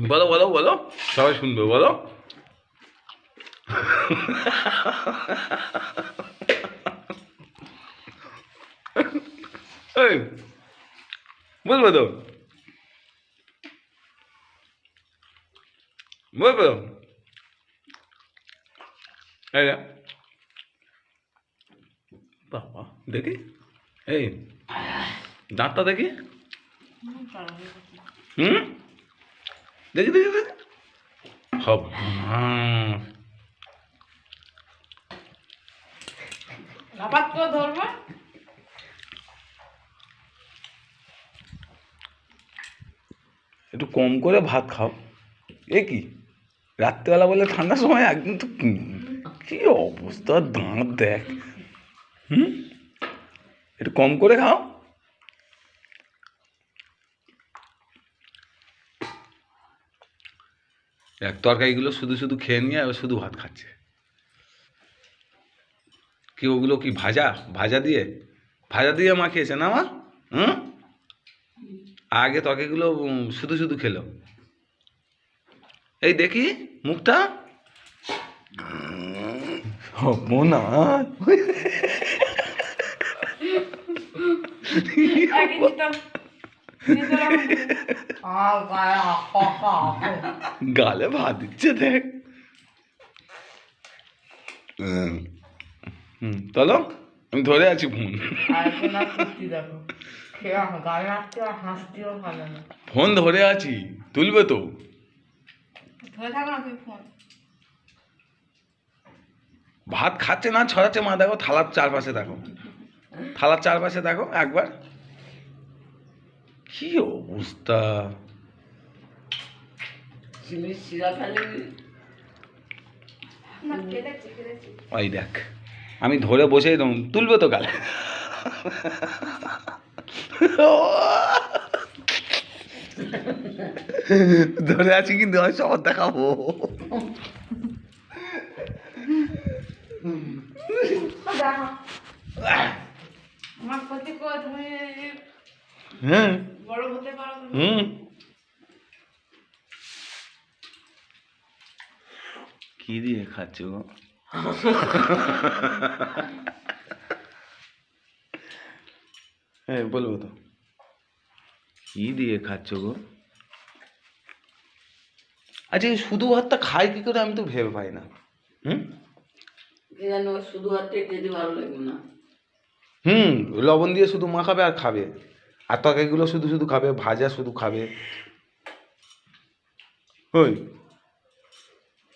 বলো বলো বলো, সবাই শুনবে, বলো। এই বলবো তো, বলবো। এই বাবা দেখি, এই দাঁতটা দেখি। হুম, দেখি দেখি দেখি। হব ধরবে। একটু কম করে ভাত খাও। এ কি রাত্রেবেলা বলে ঠান্ডার সময় একদম তো কি অবস্থা, দাঁত দেখ। হুম, একটু কম করে খাও। এক তরকারিগুলো শুধু শুধু খেয়ে নিয়ে আর শুধু ভাত খাচ্ছে। কি ওগুলো কি ভাজা, ভাজা দিয়ে, ভাজা দিয়ে মাখিয়েছে না মা? হুম, আগে তরকারিগুলো শুধু শুধু খেলো। এই দেখি মুখটা, না গালে ভাত দিচ্ছে দেখ। চলো আমি ধরে আছি ফোন। ফোন ধরে আছি, তুলবে তো। ভাত খাচ্ছে না, ছড়াচ্ছে মা, দেখো থালার চারপাশে দেখো, থালার চারপাশে দেখো একবার, কি অবস্থা। ওই দেখ, আমি ধরে বসেই তুলবে তো গালে। ধরে আছি কিন্তু আমি সবার দেখাবো। হ্যাঁ, হুম, কি দিয়ে খাচ্ছ গো? হ্যাঁ বলবো তো, কি দিয়ে খাচ্ছ গো? আচ্ছা এই শুধু ভাতটা খায় কি করে আমি তো ভেবে পাই না। হুম, শুধু ভাতটা খেতে ভালো লাগে না। হুম, লবণ দিয়ে শুধু মাখাবে আর খাবে, আর তরকারিগুলো শুধু শুধু খাবে, ভাজা শুধু খাবে। ওই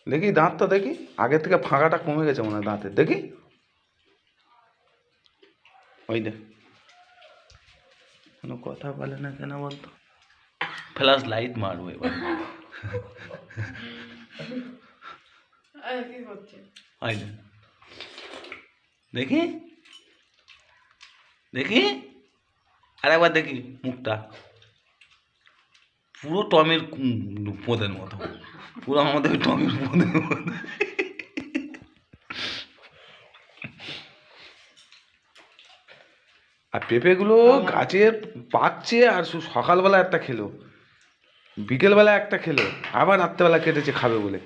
দেখি দাঁতটা দেখি, আগের থেকে ফাঁকাটা কমে গেছে মনে হয় দাঁতের, দেখি। ওই দেখ, কোনো কথা বলে না কেন বলতো? ফ্ল্যাশ লাইট মারবো এবার। ওই দেখ, দেখি দেখি, আর একবার দেখি মুখটা, পুরো টমের পোদের মতো, পুরো আমাদের টমের পোদের মতো। আর পেঁপেগুলো গাছের পাকছে, আর সকালবেলা একটা খেলো, বিকেলবেলা একটা খেলো, আবার রাত্রেবেলা কেটেছে খাবে বলে।